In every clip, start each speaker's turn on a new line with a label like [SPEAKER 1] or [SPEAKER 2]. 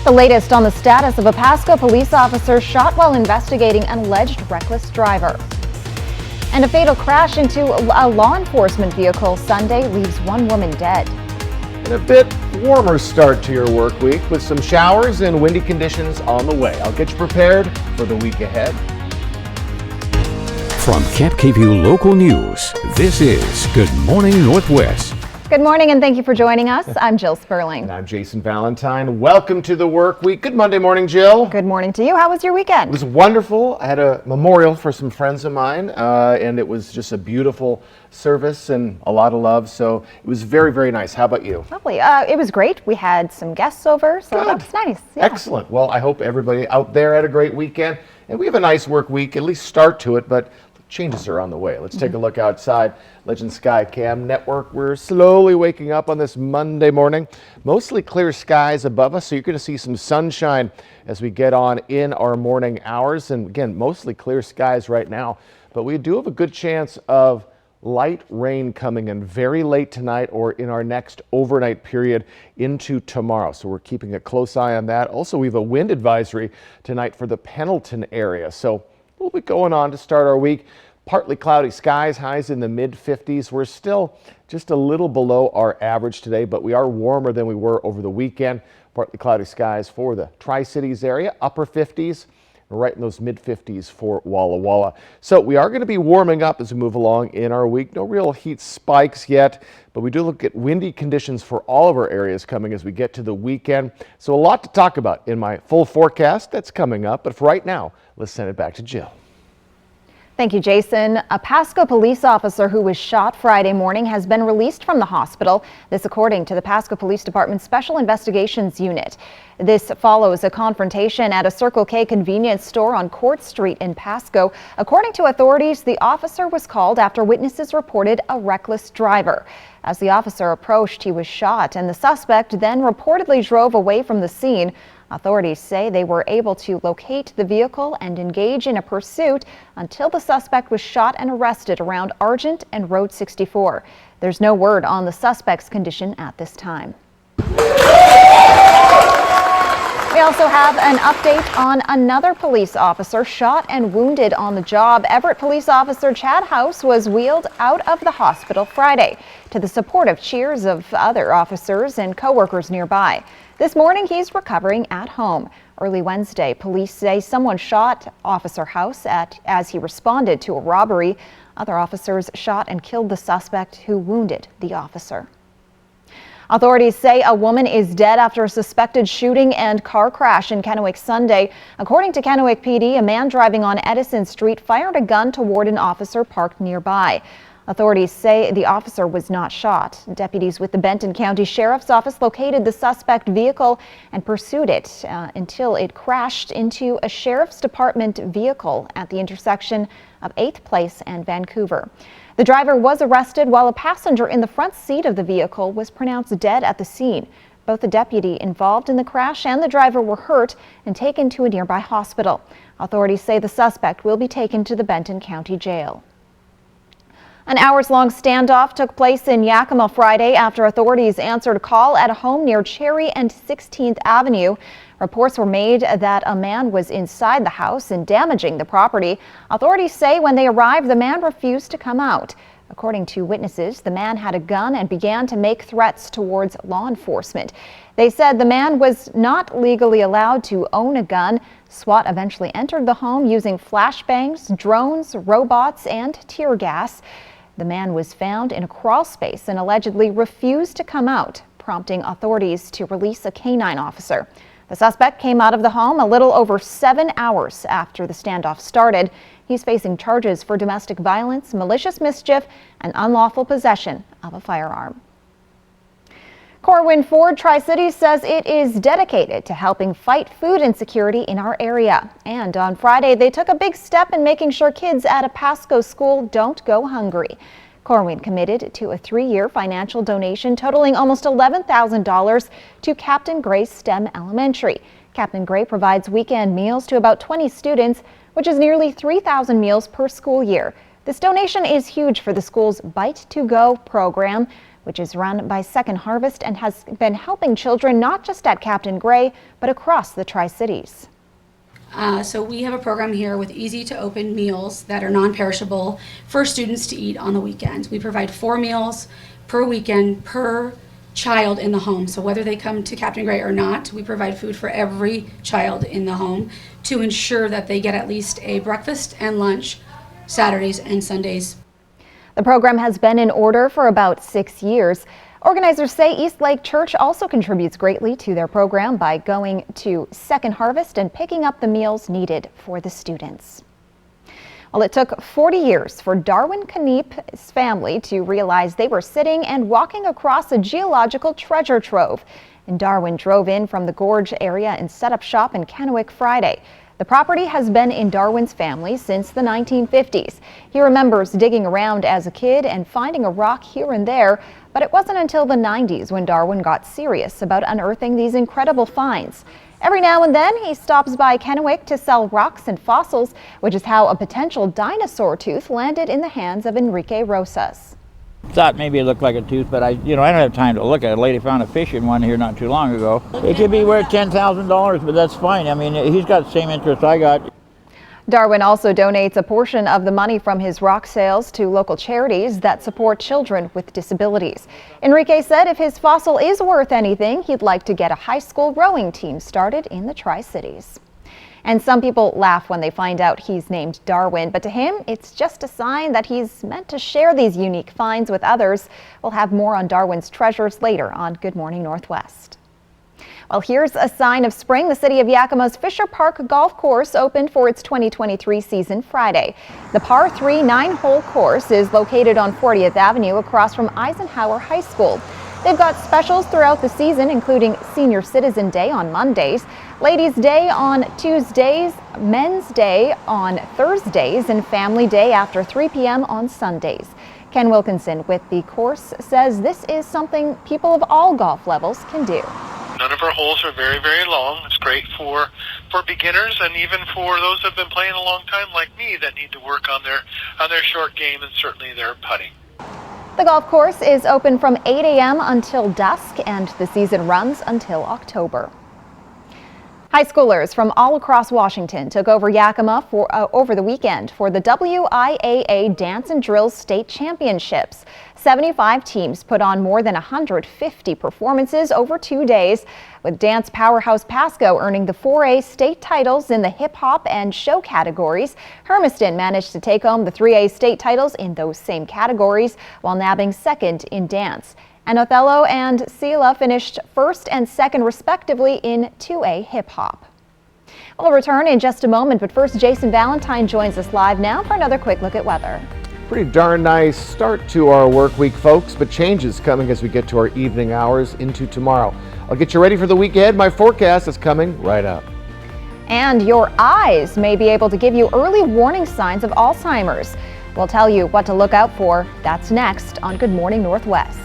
[SPEAKER 1] The latest on the status of a Pasco police officer shot while investigating an alleged reckless driver. And a fatal crash into a law enforcement vehicle Sunday leaves one woman dead.
[SPEAKER 2] And a bit warmer start to your work week with some showers and windy conditions on the way. I'll get you prepared for the week ahead.
[SPEAKER 3] From Camp KVUE Local News, this is Good Morning Northwest.
[SPEAKER 1] Good morning and thank you for joining us. I'm Jill Sperling.
[SPEAKER 2] And I'm Jason Valentine. Welcome to the work week. Good Monday morning, Jill.
[SPEAKER 1] Good morning to you. How was your weekend?
[SPEAKER 2] It was wonderful. I had a memorial for some friends of mine, and it was just a beautiful service and a lot of love. So it was very, very nice. How about you?
[SPEAKER 1] Lovely. It was great. We had some guests over, so that was nice. Yeah.
[SPEAKER 2] Excellent. Well, I hope everybody out there had a great weekend. And we have a nice work week, at least start to it, but changes are on the way. Let's take a look outside. Legend Skycam Network, we're slowly waking up on this Monday morning. Mostly clear skies above us, so you're going to see some sunshine as we get on in our morning hours. And again, mostly clear skies right now, but we do have a good chance of light rain coming in very late tonight or in our next overnight period into tomorrow. So we're keeping a close eye on that. Also, we have a wind advisory tonight for the Pendleton area. So we'll be going on to start our week. Partly cloudy skies, highs in the mid-50s. We're still just a little below our average today, but we are warmer than we were over the weekend. Partly cloudy skies for the Tri-Cities area, upper 50s, right in those mid-50s for Walla Walla. So we are going to be warming up as we move along in our week. No real heat spikes yet, but we do look at windy conditions for all of our areas coming as we get to the weekend. So a lot to talk about in my full forecast that's coming up, but for right now, let's send it back to Jill.
[SPEAKER 1] Thank you, Jason. A Pasco police officer who was shot Friday morning has been released from the hospital. This according to the Pasco Police Department Special Investigations Unit. This follows a confrontation at a Circle K convenience store on Court Street in Pasco. According to authorities, the officer was called after witnesses reported a reckless driver. As the officer approached, he was shot, and the suspect then reportedly drove away from the scene. Authorities say they were able to locate the vehicle and engage in a pursuit until the suspect was shot and arrested around Argent and Road 64. There's no word on the suspect's condition at this time. We also have an update on another police officer shot and wounded on the job. Everett police officer Chad House was wheeled out of the hospital Friday to the supportive cheers of other officers and co-workers nearby. This morning, he's recovering at home. Early Wednesday, police say someone shot Officer House as he responded to a robbery. Other officers shot and killed the suspect who wounded the officer. Authorities say a woman is dead after a suspected shooting and car crash in Kennewick Sunday. According to Kennewick PD, a man driving on Edison Street fired a gun toward an officer parked nearby. Authorities say the officer was not shot. Deputies with the Benton County Sheriff's Office located the suspect vehicle and pursued it until it crashed into a Sheriff's Department vehicle at the intersection of 8th Place and Vancouver. The driver was arrested while a passenger in the front seat of the vehicle was pronounced dead at the scene. Both the deputy involved in the crash and the driver were hurt and taken to a nearby hospital. Authorities say the suspect will be taken to the Benton County Jail. An hours-long standoff took place in Yakima Friday after authorities answered a call at a home near Cherry and 16th Avenue. Reports were made that a man was inside the house and damaging the property. Authorities say when they arrived, the man refused to come out. According to witnesses, the man had a gun and began to make threats towards law enforcement. They said the man was not legally allowed to own a gun. SWAT eventually entered the home using flashbangs, drones, robots, and tear gas. The man was found in a crawl space and allegedly refused to come out, prompting authorities to release a canine officer. The suspect came out of the home a little over 7 hours after the standoff started. He's facing charges for domestic violence, malicious mischief, and unlawful possession of a firearm. Corwin Ford Tri-Cities says it is dedicated to helping fight food insecurity in our area. And on Friday, they took a big step in making sure kids at a Pasco school don't go hungry. Corwin committed to a 3-year financial donation totaling almost $11,000 to Captain Gray STEM Elementary. Captain Gray provides weekend meals to about 20 students, which is nearly 3,000 meals per school year. This donation is huge for the school's Bite to Go program, which is run by Second Harvest and has been helping children not just at Captain Gray, but across the Tri-Cities.
[SPEAKER 4] So we have a program here with easy to open meals that are non-perishable for students to eat on the weekends. We provide 4 meals per weekend per child in the home. So whether they come to Captain Gray or not, we provide food for every child in the home to ensure that they get at least a breakfast and lunch Saturdays and Sundays.
[SPEAKER 1] The program has been in order for about 6 years. Organizers say East Lake Church also contributes greatly to their program by going to Second Harvest and picking up the meals needed for the students. Well, it took 40 years for Darwin Kniep's family to realize they were sitting and walking across a geological treasure trove. And Darwin drove in from the Gorge area and set up shop in Kennewick Friday. The property has been in Darwin's family since the 1950s. He remembers digging around as a kid and finding a rock here and there, but it wasn't until the 90s when Darwin got serious about unearthing these incredible finds. Every now and then he stops by Kennewick to sell rocks and fossils, which is how a potential dinosaur tooth landed in the hands of Enrique Rosas.
[SPEAKER 5] Thought maybe it looked like a tooth, but I don't have time to look at it. A lady found a fish in one here not too long ago. It could be worth $10,000, but that's fine. I mean, he's got the same interest I got.
[SPEAKER 1] Darwin also donates a portion of the money from his rock sales to local charities that support children with disabilities. Enrique said if his fossil is worth anything, he'd like to get a high school rowing team started in the Tri-Cities. And some people laugh when they find out he's named Darwin, but to him, it's just a sign that he's meant to share these unique finds with others. We'll have more on Darwin's treasures later on Good Morning Northwest. Well, here's a sign of spring. The City of Yakima's Fisher Park Golf Course opened for its 2023 season Friday. The par 3 9-hole course is located on 40th Avenue across from Eisenhower High School. They've got specials throughout the season, including Senior Citizen Day on Mondays, Ladies' Day on Tuesdays, Men's Day on Thursdays, and Family Day after 3 p.m. on Sundays. Ken Wilkinson with the course says this is something people of all golf levels can do.
[SPEAKER 6] None of our holes are very, very long. It's great for beginners and even for those that have been playing a long time like me that need to work on their short game and certainly their putting.
[SPEAKER 1] The golf course is open from 8 a.m. until dusk, and the season runs until October. High schoolers from all across Washington took over Yakima over the weekend for the WIAA Dance and Drill State Championships. 75 teams put on more than 150 performances over 2 days, with dance powerhouse Pasco earning the 4A state titles in the hip-hop and show categories. Hermiston managed to take home the 3A state titles in those same categories, while nabbing second in dance. And Othello and Sela finished first and second respectively in 2A hip-hop. We'll return in just a moment, but first Jason Valentine joins us live now for another quick look at weather.
[SPEAKER 2] Pretty darn nice start to our work week, folks, but changes coming as we get to our evening hours into tomorrow. I'll get you ready for the week ahead. My forecast is coming right up.
[SPEAKER 1] And your eyes may be able to give you early warning signs of Alzheimer's. We'll tell you what to look out for. That's next on Good Morning Northwest.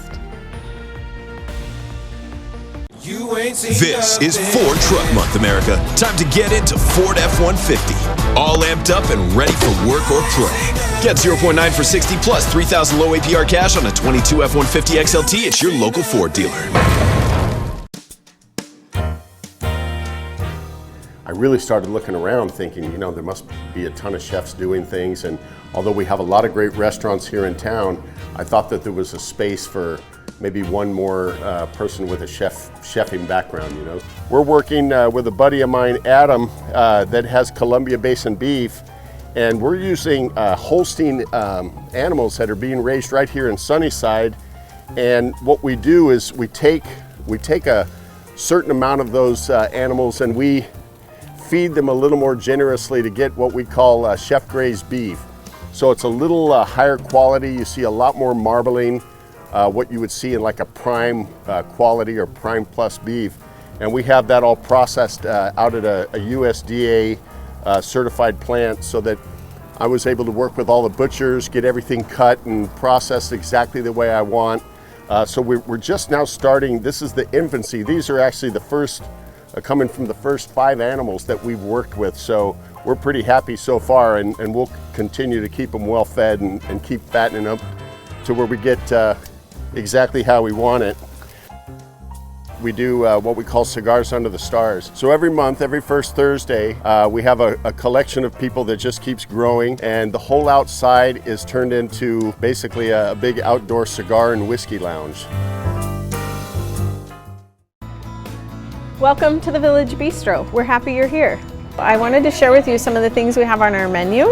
[SPEAKER 7] This is Ford Truck Month, America. Time to get into Ford F-150. All amped up and ready for work or play. Get 0.9 for 60 plus 3,000 low APR cash on a 22 F-150 XLT at your local Ford dealer.
[SPEAKER 8] I really started looking around thinking, you know, there must be a ton of chefs doing things. And although we have a lot of great restaurants here in town, I thought that there was a space for maybe one more person with a chefing background, you know. We're working with a buddy of mine, Adam, that has Columbia Basin beef, and we're using Holstein animals that are being raised right here in Sunnyside. And what we do is we take a certain amount of those animals and we feed them a little more generously to get what we call chef grazed beef. So it's a little higher quality. You see a lot more marbling, what you would see in like a prime quality or prime plus beef. And we have that all processed out at a USDA certified plant, so that I was able to work with all the butchers, get everything cut and processed exactly the way I want. So we're just now starting. This is the infancy. These are actually the first, coming from the first 5 animals that we've worked with. So we're pretty happy so far, and we'll continue to keep them well fed and keep fattening up to where we get exactly how we want it. We do what we call Cigars Under the Stars. So every month, every first Thursday, we have a collection of people that just keeps growing, and the whole outside is turned into basically a big outdoor cigar and whiskey lounge.
[SPEAKER 9] Welcome to the Village Bistro. We're happy you're here. I wanted to share with you some of the things we have on our menu.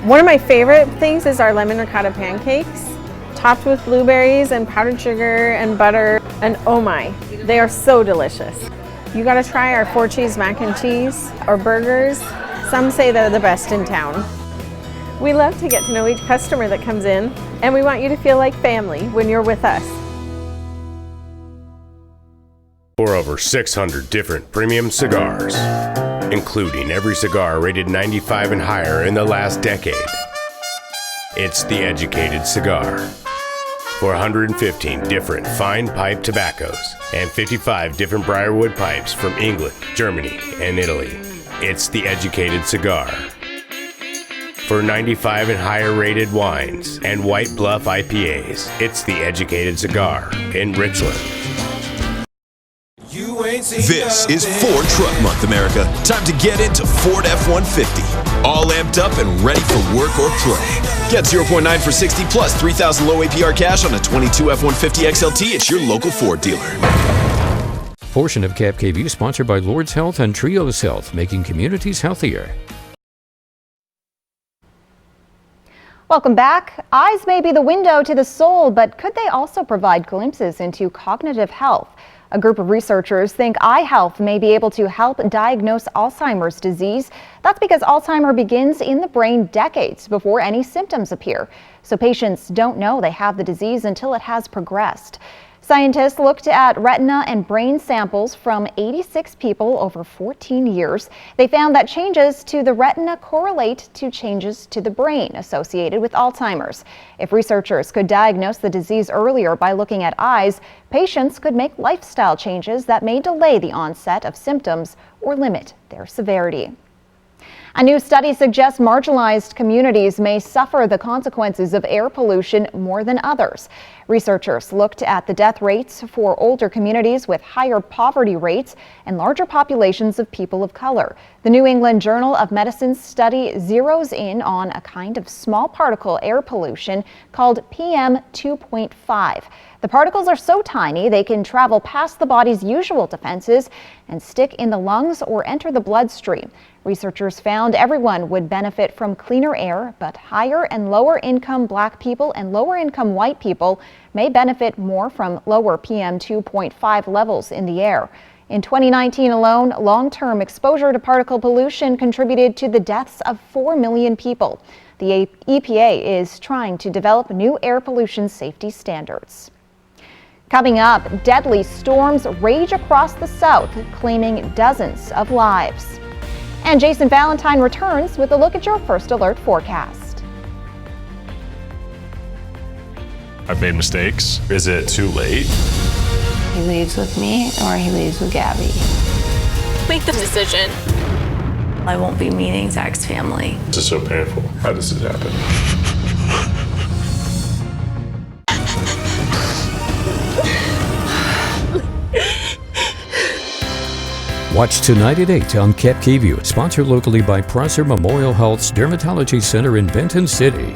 [SPEAKER 9] One of my favorite things is our lemon ricotta pancakes, topped with blueberries and powdered sugar and butter, and oh my, they are so delicious. You gotta try our 4-cheese mac and cheese or burgers. Some say they're the best in town. We love to get to know each customer that comes in, and we want you to feel like family when you're with us.
[SPEAKER 10] For over 600 different premium cigars, including every cigar rated 95 and higher in the last decade. It's The Educated Cigar. For 115 different fine pipe tobaccos and 55 different briarwood pipes from England, Germany, and Italy. It's The Educated Cigar. For 95 and higher rated wines and White Bluff IPAs, it's The Educated Cigar in Richland.
[SPEAKER 7] This is Ford Truck Month, America. Time to get into Ford F-150. All amped up and ready for work or play. Get 0.9 for 60 plus 3,000 low APR cash on a 22 F-150 XLT at your local Ford dealer.
[SPEAKER 3] Portion of Cap KV sponsored by Lord's Health and Trios Health, making communities healthier.
[SPEAKER 1] Welcome back. Eyes may be the window to the soul, but could they also provide glimpses into cognitive health? A group of researchers think eye health may be able to help diagnose Alzheimer's disease. That's because Alzheimer's begins in the brain decades before any symptoms appear. So patients don't know they have the disease until it has progressed. Scientists looked at retina and brain samples from 86 people over 14 years. They found that changes to the retina correlate to changes to the brain associated with Alzheimer's. If researchers could diagnose the disease earlier by looking at eyes, patients could make lifestyle changes that may delay the onset of symptoms or limit their severity. A new study suggests marginalized communities may suffer the consequences of air pollution more than others. Researchers looked at the death rates for older communities with higher poverty rates and larger populations of people of color. The New England Journal of Medicine's study zeroes in on a kind of small particle air pollution called PM 2.5. The particles are so tiny they can travel past the body's usual defenses and stick in the lungs or enter the bloodstream. Researchers found everyone would benefit from cleaner air, but higher and lower income black people and lower income white people may benefit more from lower PM 2.5 levels in the air. In 2019 alone, long-term exposure to particle pollution contributed to the deaths of 4 million people. The EPA is trying to develop new air pollution safety standards. Coming up, deadly storms rage across the South, claiming dozens of lives. And Jason Valentine returns with a look at your First Alert forecast.
[SPEAKER 11] I've made mistakes. Is it too late?
[SPEAKER 12] He leaves with me or he leaves with Gabby.
[SPEAKER 13] Make the decision. I won't be meeting Zach's family.
[SPEAKER 11] This is so painful. How does this happen?
[SPEAKER 3] Watch tonight at 8 on Cap KView, sponsored locally by Prosser Memorial Health's Dermatology Center in Benton City.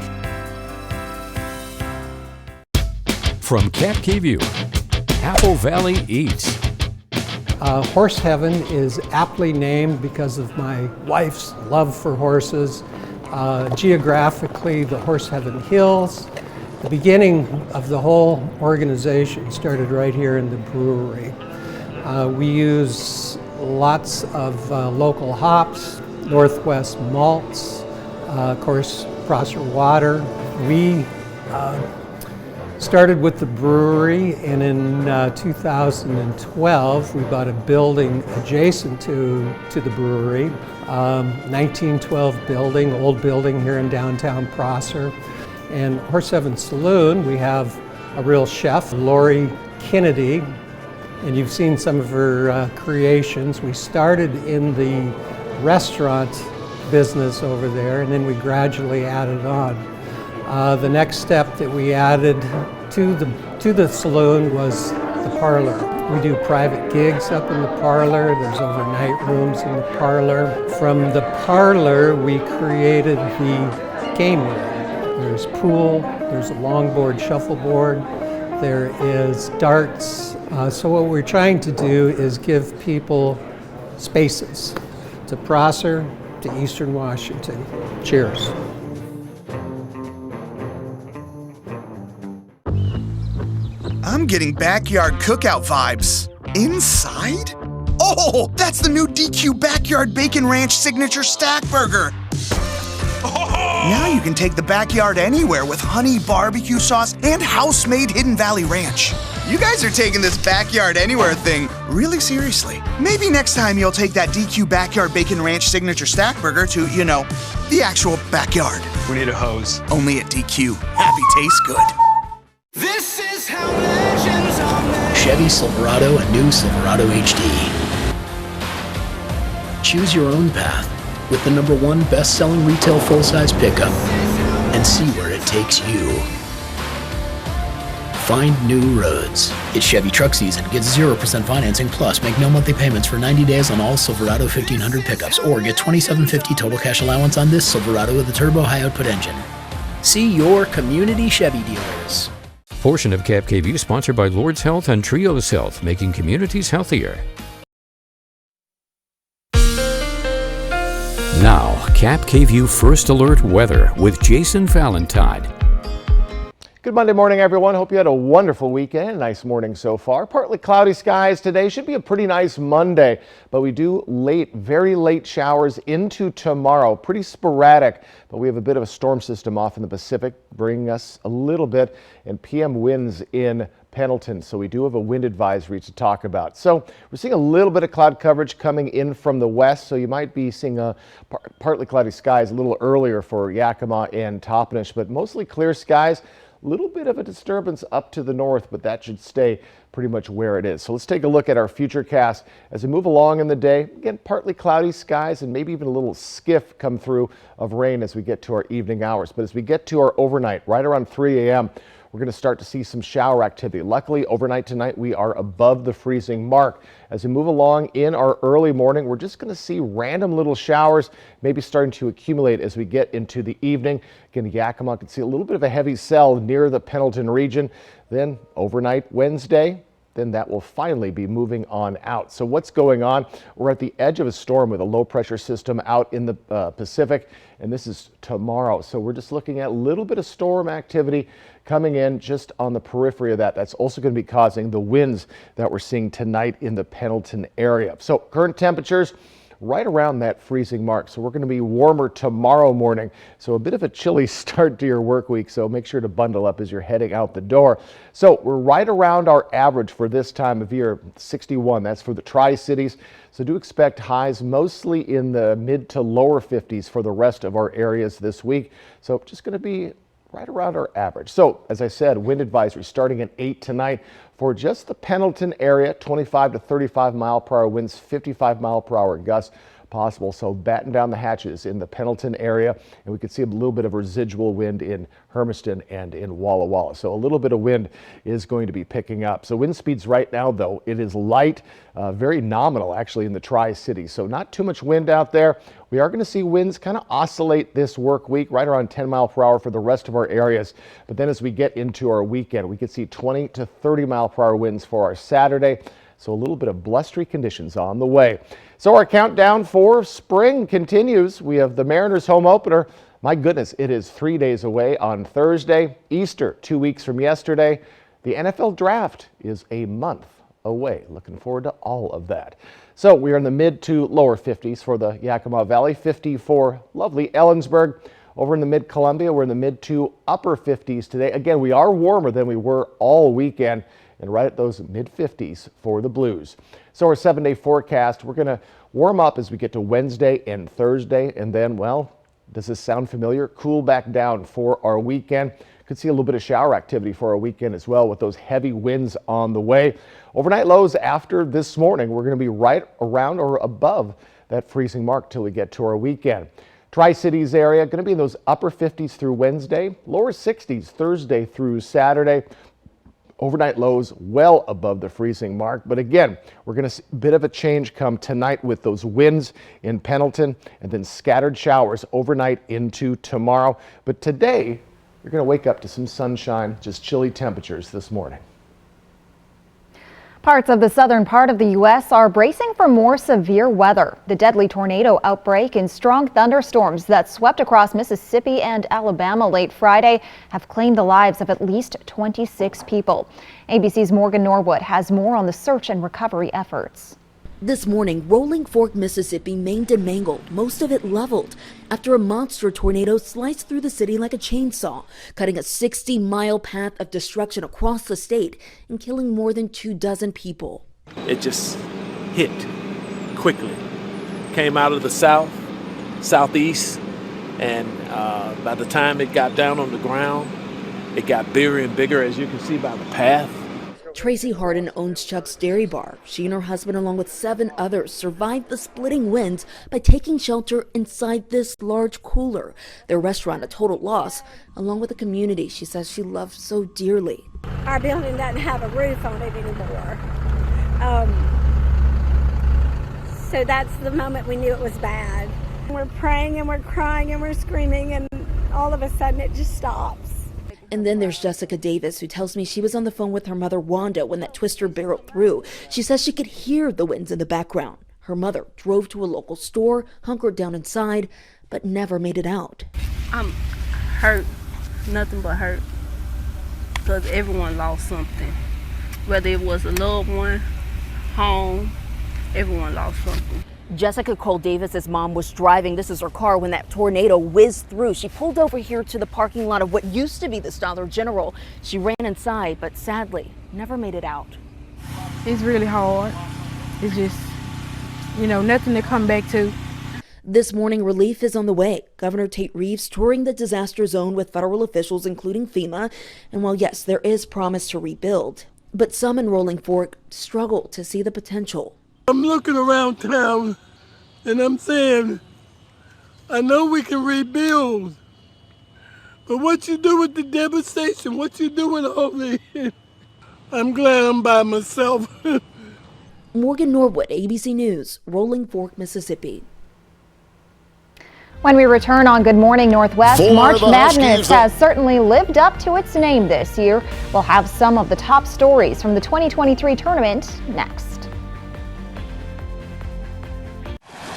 [SPEAKER 3] From Cap KView, Apple Valley Eats.
[SPEAKER 14] Horse Heaven is aptly named because of my wife's love for horses. Geographically, the Horse Heaven Hills. The beginning of the whole organization started right here in the brewery. We use lots of local hops, Northwest malts, of course, Prosser water. We started with the brewery, and in 2012 we bought a building adjacent to the brewery, 1912 building, old building here in downtown Prosser. And Horse Heaven Saloon, we have a real chef, Lori Kennedy, and you've seen some of her creations. We started in the restaurant business over there, and then we gradually added on. The next step that we added to the to the saloon was the parlor. We do private gigs up in the parlor. There's overnight rooms in the parlor. From the parlor, we created the game room. There's pool, there's a longboard shuffleboard, there is darts. So what we're trying to do is give people spaces to Prosser, to Eastern Washington. Cheers.
[SPEAKER 15] I'm getting backyard cookout vibes. Inside? Oh, that's the new DQ Backyard Bacon Ranch Signature Stack Burger. Now you can take the backyard anywhere with honey barbecue sauce and house-made Hidden Valley Ranch. You guys are taking this backyard anywhere thing really seriously. Maybe next time you'll take that DQ Backyard Bacon Ranch Signature Stack Burger to, you know, the actual backyard.
[SPEAKER 16] We need a hose.
[SPEAKER 15] Only at DQ. Happy tastes good.
[SPEAKER 17] This is how legends are made. Chevy Silverado and new Silverado HD. Choose your own path with the #1 best-selling retail full-size pickup and see where it takes you. Find new roads. It's Chevy truck season. Get 0% financing plus make no monthly payments for 90 days on all Silverado 1500 pickups or get $2,750 total cash allowance on this Silverado with a turbo high output engine. See your community Chevy dealers.
[SPEAKER 3] Portion of Cap KVU sponsored by Lord's Health and Trios Health, making communities healthier. Now, Cap KVU First Alert Weather with Jason Valentine.
[SPEAKER 2] Good Monday morning, everyone. Hope you had a wonderful weekend. Nice morning so far. Partly cloudy skies today. Should be a pretty nice Monday, but we do very late showers into tomorrow. Pretty sporadic, but we have a bit of a storm system off in the Pacific, bringing us a little bit and PM winds in Pendleton. So we do have a wind advisory to talk about. So we're seeing a little bit of cloud coverage coming in from the west. So you might be seeing partly cloudy skies a little earlier for Yakima and Toppenish, but mostly clear skies. Little bit of a disturbance up to the north, but that should stay pretty much where it is. So let's take a look at our futurecast as we move along in the day. Again, partly cloudy skies and maybe even a little skiff come through of rain as we get to our evening hours. But as we get to our overnight, right around 3 a.m., we're going to start to see some shower activity. Luckily, overnight tonight, we are above the freezing mark. As we move along in our early morning, we're just going to see random little showers, maybe starting to accumulate as we get into the evening. Again, Yakima can see a little bit of a heavy cell near the Pendleton region. Then overnight Wednesday, then that will finally be moving on out. So what's going on? We're at the edge of a storm with a low pressure system out in the Pacific, and this is tomorrow. So we're just looking at a little bit of storm activity coming in just on the periphery of that. That's also going to be causing the winds that we're seeing tonight in the Pendleton area. So current temperatures right around that freezing mark. So we're going to be warmer tomorrow morning. So a bit of a chilly start to your work week. So make sure to bundle up as you're heading out the door. So we're right around our average for this time of year, 61. That's for the Tri-Cities. So do expect highs mostly in the mid to lower 50s for the rest of our areas this week. So just going to be right around our average. So as I said, wind advisory starting at 8 tonight for just the Pendleton area, 25 to 35 mile per hour winds, 55 mile per hour gusts possible. So batten down the hatches in the Pendleton area, and we could see a little bit of residual wind in Hermiston and in Walla Walla. So a little bit of wind is going to be picking up. So wind speeds right now, though, it is light, very nominal actually in the Tri-Cities. So not too much wind out there. We are going to see winds kind of oscillate this work week right around 10 mile per hour for the rest of our areas. But then as we get into our weekend, we could see 20 to 30 mile per hour winds for our Saturday. So a little bit of blustery conditions on the way. So our countdown for spring continues. We have the Mariners home opener. My goodness, it is 3 days away on Thursday. Easter, 2 weeks from yesterday. The NFL draft is a month away. Looking forward to all of that. So we are in the mid to lower 50s for the Yakima Valley, 50 for lovely Ellensburg. Over in the mid-Columbia, we're in the mid to upper 50s today. Again, we are warmer than we were all weekend, and right at those mid-50s for the Blues. So our 7-day forecast, we're going to warm up as we get to Wednesday and Thursday, and then, well, does this sound familiar? Cool back down for our weekend. Could see a little bit of shower activity for our weekend as well with those heavy winds on the way. Overnight lows after this morning, we're going to be right around or above that freezing mark till we get to our weekend. Tri-Cities area, going to be in those upper 50s through Wednesday, lower 60s Thursday through Saturday. Overnight lows well above the freezing mark. But again, we're going to see a bit of a change come tonight with those winds in Pendleton and then scattered showers overnight into tomorrow. But today, you're going to wake up to some sunshine, just chilly temperatures this morning.
[SPEAKER 1] Parts of the southern part of the U.S. are bracing for more severe weather. The deadly tornado outbreak and strong thunderstorms that swept across Mississippi and Alabama late Friday have claimed the lives of at least 26 people. ABC's Morgan Norwood has more on the search and recovery efforts.
[SPEAKER 16] This morning, Rolling Fork, Mississippi maimed and mangled, most of it leveled, after a monster tornado sliced through the city like a chainsaw, cutting a 60-mile path of destruction across the state and killing more than 24 people.
[SPEAKER 18] It just hit quickly. Came out of the south, southeast, and by the time it got down on the ground, it got bigger and bigger, as you can see by the path.
[SPEAKER 16] Tracy Harden owns Chuck's Dairy Bar. She and her husband, along with 7 others, survived the splitting winds by taking shelter inside this large cooler. Their restaurant a total loss, along with the community she says she loved so dearly.
[SPEAKER 19] Our building doesn't have a roof on it anymore. So that's the moment we knew it was bad. We're praying and we're crying and we're screaming, and all of a sudden it just stops.
[SPEAKER 16] And then there's Jessica Davis, who tells me she was on the phone with her mother, Wanda, when that twister barreled through. She says she could hear the winds in the background. Her mother drove to a local store, hunkered down inside, but never made it out.
[SPEAKER 20] I'm hurt, nothing but hurt, because everyone lost something. Whether it was a loved one, home, everyone lost something.
[SPEAKER 16] Jessica Cole Davis's mom was driving. This is her car when that tornado whizzed through. She pulled over here to the parking lot of what used to be the Dollar General. She ran inside, but sadly, never made it out.
[SPEAKER 21] It's really hard. It's just, nothing to come back to.
[SPEAKER 16] This morning, relief is on the way. Governor Tate Reeves touring the disaster zone with federal officials, including FEMA. And while, yes, there is promise to rebuild, but some in Rolling Fork struggle to see the potential.
[SPEAKER 22] I'm looking around town and I'm saying, I know we can rebuild, but what you do with the devastation, what you do with all this, I'm glad I'm by myself.
[SPEAKER 16] Morgan Norwood, ABC News, Rolling Fork, Mississippi.
[SPEAKER 1] When we return on Good Morning Northwest, March Madness has certainly lived up to its name this year. We'll have some of the top stories from the 2023 tournament next.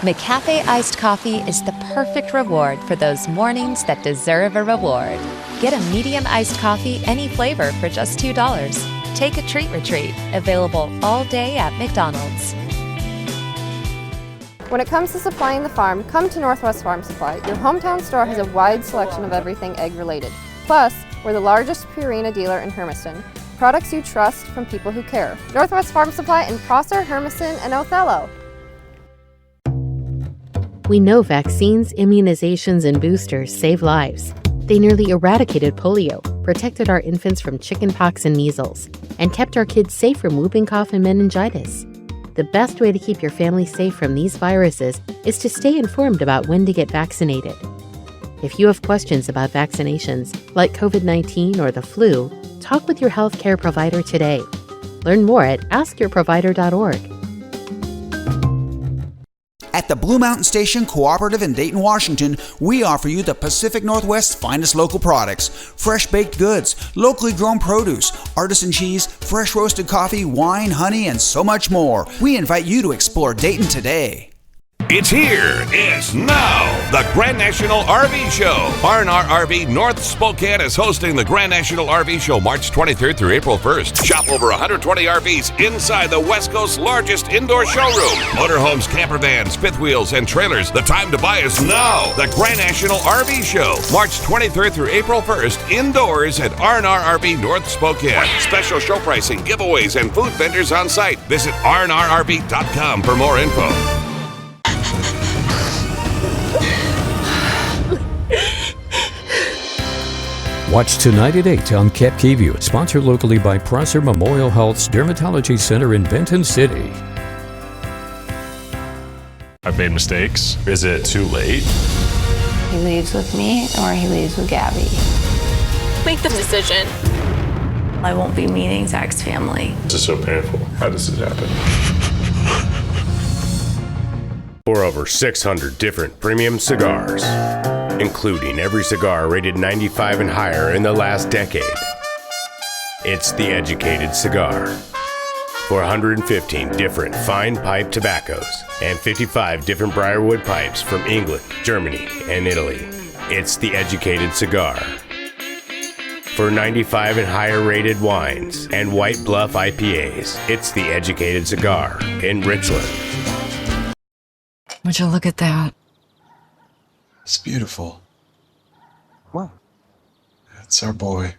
[SPEAKER 23] McCafe Iced Coffee is the perfect reward for those mornings that deserve a reward. Get a medium iced coffee, any flavor, for just $2. Take a treat retreat, available all day at McDonald's.
[SPEAKER 24] When it comes to supplying the farm, come to Northwest Farm Supply. Your hometown store has a wide selection of everything egg-related. Plus, we're the largest Purina dealer in Hermiston. Products you trust from people who care. Northwest Farm Supply in Prosser, Hermiston, and Othello.
[SPEAKER 25] We know vaccines, immunizations, and boosters save lives. They nearly eradicated polio, protected our infants from chickenpox and measles, and kept our kids safe from whooping cough and meningitis. The best way to keep your family safe from these viruses is to stay informed about when to get vaccinated. If you have questions about vaccinations, like COVID-19 or the flu, talk with your healthcare provider today. Learn more at askyourprovider.org.
[SPEAKER 26] At the Blue Mountain Station Cooperative in Dayton, Washington, we offer you the Pacific Northwest's finest local products. Fresh baked goods, locally grown produce, artisan cheese, fresh roasted coffee, wine, honey, and so much more. We invite you to explore Dayton today.
[SPEAKER 27] It's here. It's now. The Grand National RV Show. R&R RV North Spokane is hosting the Grand National RV Show March 23rd through April 1st. Shop over 120 RVs inside the West Coast's largest indoor showroom. Motorhomes, camper vans, fifth wheels, and trailers. The time to buy is now. The Grand National RV Show. March 23rd through April 1st. Indoors at R&R RV North Spokane. Special show pricing, giveaways, and food vendors on site. Visit rnrrv.com for more info.
[SPEAKER 3] Watch tonight at 8 on KEPKV, sponsored locally by Prosser Memorial Health's Dermatology Center in Benton City.
[SPEAKER 11] I've made mistakes. Is it too late?
[SPEAKER 12] He leaves with me or he leaves with Gabby.
[SPEAKER 13] Make the decision. I won't be meeting Zach's family.
[SPEAKER 11] This is so painful. How does it happen?
[SPEAKER 4] For over 600 different premium cigars, including every cigar rated 95 and higher in the last decade. It's The Educated Cigar. For 115 different fine pipe tobaccos and 55 different Briarwood pipes from England, Germany, and Italy. It's The Educated Cigar. For 95 and higher rated wines and White Bluff IPAs, it's The Educated Cigar in Richland.
[SPEAKER 5] Would you look at that?
[SPEAKER 6] It's beautiful. Wow. That's our boy.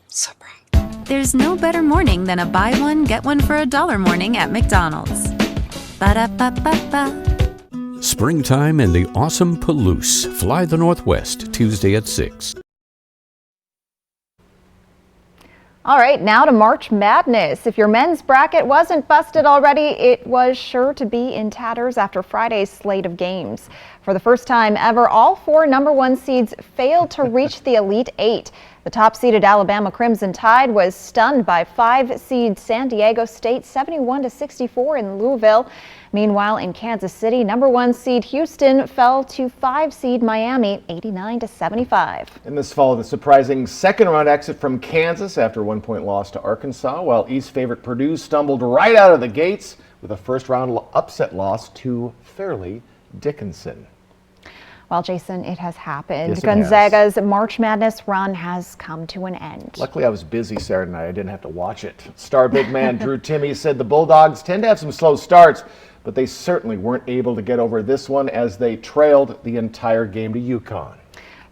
[SPEAKER 5] So bright.
[SPEAKER 23] There's no better morning than a buy one, get one for $1 morning at McDonald's. Ba-da-ba-ba-ba.
[SPEAKER 3] Springtime in the awesome Palouse. Fly the Northwest, Tuesday at 6.
[SPEAKER 1] All right, now to March Madness. If your men's bracket wasn't busted already, it was sure to be in tatters after Friday's slate of games. For the first time ever, all 4 number 1 seeds failed to reach the Elite 8. The top-seeded Alabama Crimson Tide was stunned by 5-seed San Diego State 71-64 in Louisville. Meanwhile, in Kansas City, number 1 seed Houston fell to 5-seed Miami 89-75.
[SPEAKER 2] And this followed the surprising second-round exit from Kansas after a 1-point loss to Arkansas, while East favorite Purdue stumbled right out of the gates with a first-round upset loss to Fairleigh Dickinson.
[SPEAKER 1] Well, Jason, it has happened.
[SPEAKER 2] Yes, it
[SPEAKER 1] Gonzaga's March Madness run has come to an end.
[SPEAKER 2] Luckily, I was busy Saturday night. I didn't have to watch it. Star big man Drew Timme said the Bulldogs tend to have some slow starts, but they certainly weren't able to get over this one as they trailed the entire game to UConn.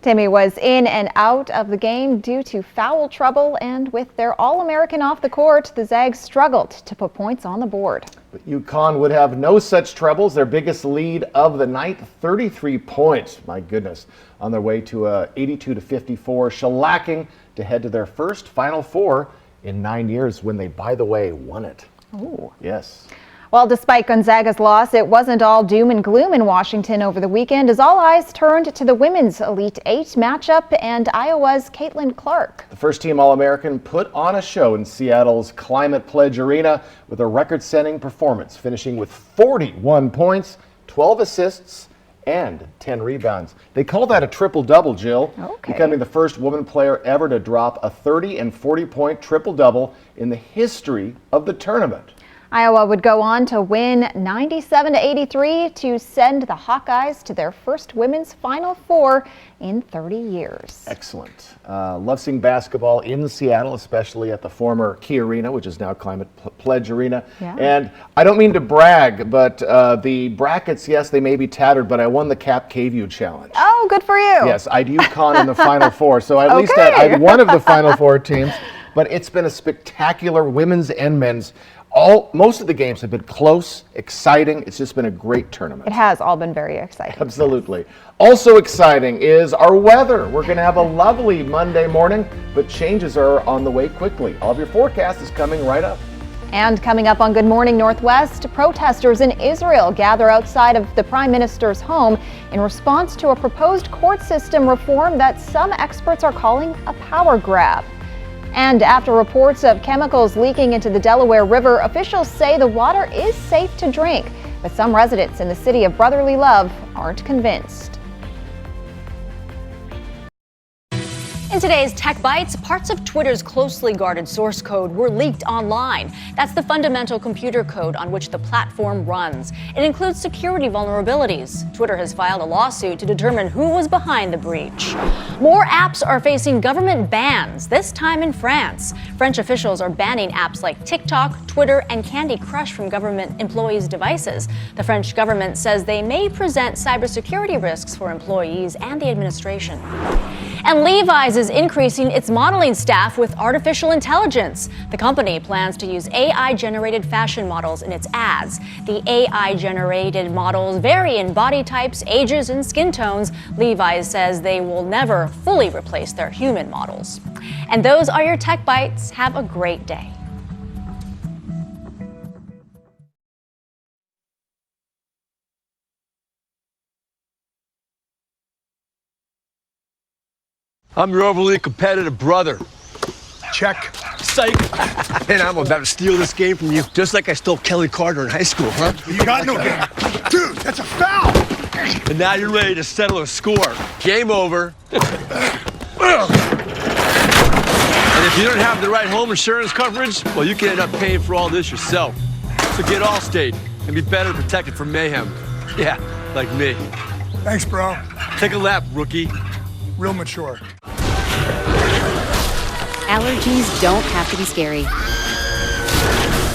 [SPEAKER 1] Timme was in and out of the game due to foul trouble, and with their All-American off the court, the Zags struggled to put points on the board.
[SPEAKER 2] But UConn would have no such troubles. Their biggest lead of the night, 33 points. My goodness. On their way to a 82-54 shellacking to head to their first Final Four in 9 years when they, by the way, won it.
[SPEAKER 1] Ooh.
[SPEAKER 2] Yes.
[SPEAKER 1] Well, despite Gonzaga's loss, it wasn't all doom and gloom in Washington over the weekend as all eyes turned to the women's Elite 8 matchup and Iowa's Caitlin Clark.
[SPEAKER 2] The first-team All-American put on a show in Seattle's Climate Pledge Arena with a record-setting performance, finishing with 41 points, 12 assists, and 10 rebounds. They call that a triple-double, Jill, becoming the first woman player ever to drop a 30 and 40-point triple-double in the history of the tournament.
[SPEAKER 1] Iowa would go on to win 97-83 to send the Hawkeyes to their first women's Final Four in 30 years.
[SPEAKER 2] Excellent. Love seeing basketball in Seattle, especially at the former Key Arena, which is now Climate Pledge Arena.
[SPEAKER 1] Yeah.
[SPEAKER 2] And I don't mean to brag, but the brackets, yes, they may be tattered, but I won the Cap K-View Challenge.
[SPEAKER 1] Oh, good for you.
[SPEAKER 2] Yes, I'd UConn in the Final Four, so at least I'd one of the Final Four teams. But it's been a spectacular women's and men's. Most of the games have been close, exciting. It's just been a great tournament.
[SPEAKER 1] It has all been very exciting.
[SPEAKER 2] Absolutely. Also exciting is our weather. We're going to have a lovely Monday morning, but changes are on the way quickly. All of your forecast is coming right up.
[SPEAKER 1] And coming up on Good Morning Northwest, protesters in Israel gather outside of the Prime Minister's home in response to a proposed court system reform that some experts are calling a power grab. And after reports of chemicals leaking into the Delaware River, officials say the water is safe to drink, but some residents in the city of brotherly love aren't convinced.
[SPEAKER 7] In today's Tech Bites, parts of Twitter's closely guarded source code were leaked online. That's the fundamental computer code on which the platform runs. It includes security vulnerabilities. Twitter has filed a lawsuit to determine who was behind the breach. More apps are facing government bans, this time in France. French officials are banning apps like TikTok, Twitter, and Candy Crush from government employees' devices. The French government says they may present cybersecurity risks for employees and the administration. And Levi's is increasing its modeling staff with artificial intelligence. The company plans to use AI-generated fashion models in its ads. The AI-generated models vary in body types, ages, and skin tones. Levi's says they will never fully replace their human models. And those are your Tech Bites. Have a great day.
[SPEAKER 22] I'm your overly competitive brother.
[SPEAKER 15] Check.
[SPEAKER 8] psych. And I'm about to steal this game from you, just like I stole Kelly Carter in high school, huh?
[SPEAKER 15] You got no game. Dude, that's a foul!
[SPEAKER 8] And now you're ready to settle a score. Game over. And if you don't have the right home insurance coverage, well, you can end up paying for all this yourself. So get Allstate and be better protected from mayhem. Yeah, like me.
[SPEAKER 15] Thanks, bro.
[SPEAKER 8] Take a lap, rookie.
[SPEAKER 15] Real mature.
[SPEAKER 9] Allergies don't have to be scary.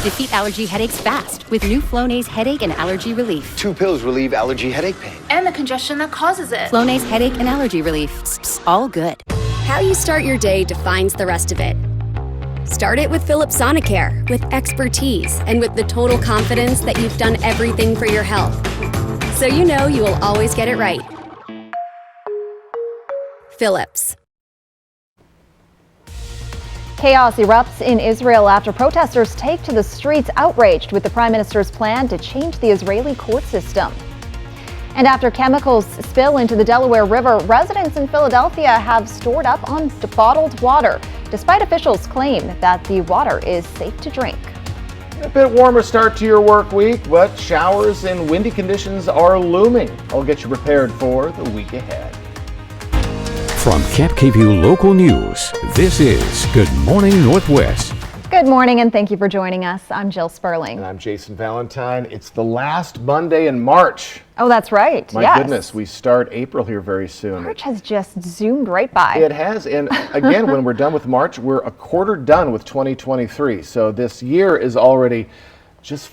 [SPEAKER 9] Defeat allergy headaches fast with new Flonase Headache and Allergy Relief.
[SPEAKER 10] 2 pills relieve allergy headache pain.
[SPEAKER 13] And the congestion that causes it.
[SPEAKER 9] Flonase Headache and Allergy Relief. All good.
[SPEAKER 14] How you start your day defines the rest of it. Start it with Philips Sonicare, with expertise and with the total confidence that you've done everything for your health. So you know you will always get it right. Philips.
[SPEAKER 1] Chaos erupts in Israel after protesters take to the streets outraged with the prime minister's plan to change the Israeli court system. And after chemicals spill into the Delaware River, residents in Philadelphia have stored up on bottled water, despite officials' claim that the water is safe to drink.
[SPEAKER 2] A bit warmer start to your work week, but showers and windy conditions are looming. I'll get you prepared for the week ahead.
[SPEAKER 3] From KapKView Local News, this is Good Morning Northwest.
[SPEAKER 1] Good morning and thank you for joining us. I'm Jill Sperling.
[SPEAKER 2] And I'm Jason Valentine. It's the last Monday in March.
[SPEAKER 1] Oh, that's right.
[SPEAKER 2] My goodness, we start April here very soon.
[SPEAKER 1] March has just zoomed right by.
[SPEAKER 2] It has, and again, when we're done with March, we're a quarter done with 2023. So this year is already just